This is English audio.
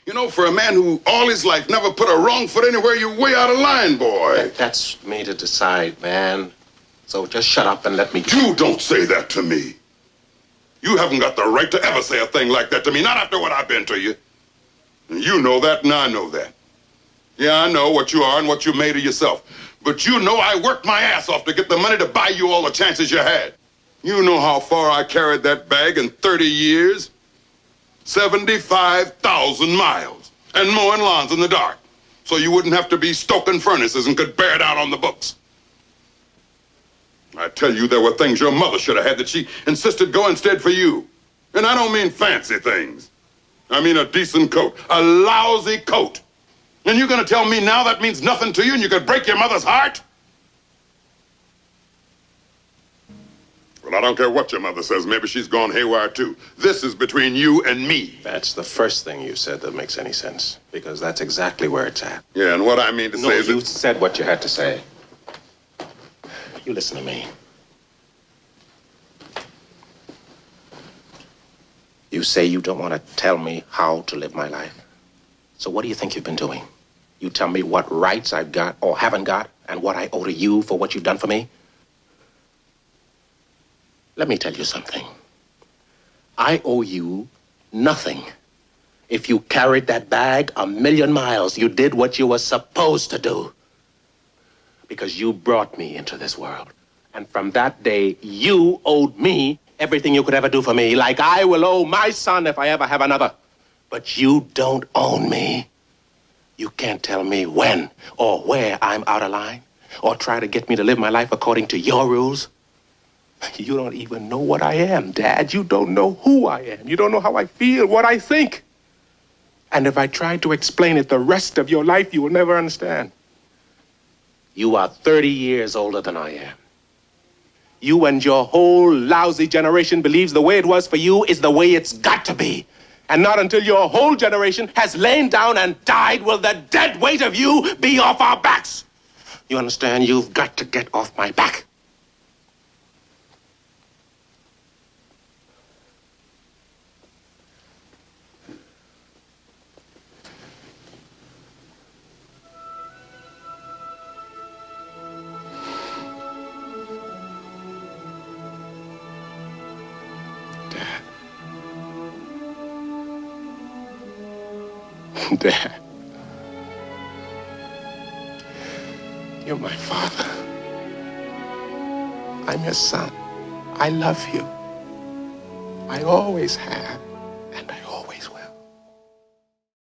You know, for a man who all his life never put a wrong foot anywhere, you're way out of line, boy. That's me to decide, man. So just shut up and let me... You don't say that to me. You haven't got the right to ever say a thing like that to me, not after what I've been to you. And you know that, and I know that. Yeah, I know what you are and what you made of yourself. But you know I worked my ass off to get the money to buy you all the chances you had. You know how far I carried that bag in 30 years? 75,000 miles. And mowing lawns in the dark. So you wouldn't have to be stoking furnaces and could bear it out on the books. I tell you, there were things your mother should have had that she insisted go instead for you. And I don't mean fancy things. I mean a decent coat. A lousy coat. And you're going to tell me now that means nothing to you and you could break your mother's heart? Well, I don't care what your mother says. Maybe she's gone haywire, too. This is between you and me. That's the first thing you said that makes any sense. Because that's exactly where it's at. Yeah, and what I mean to say is you said what you had to say. You listen to me. You say you don't want to tell me how to live my life. So what do you think you've been doing? You tell me what rights I've got or haven't got and what I owe to you for what you've done for me? Let me tell you something. I owe you nothing. If you carried that bag 1,000,000 miles, you did what you were supposed to do. Because you brought me into this world. And from that day, you owed me everything you could ever do for me, like I will owe my son if I ever have another. But you don't own me. You can't tell me when or where I'm out of line, or try to get me to live my life according to your rules. You don't even know what I am, Dad. You don't know who I am. You don't know how I feel, what I think. And if I try to explain it the rest of your life, you will never understand. You are 30 years older than I am. You and your whole lousy generation believes the way it was for you is the way it's got to be. And not until your whole generation has lain down and died will the dead weight of you be off our backs. You understand? You've got to get off my back. Dad, you're my father. I'm your son. I love you. I always have.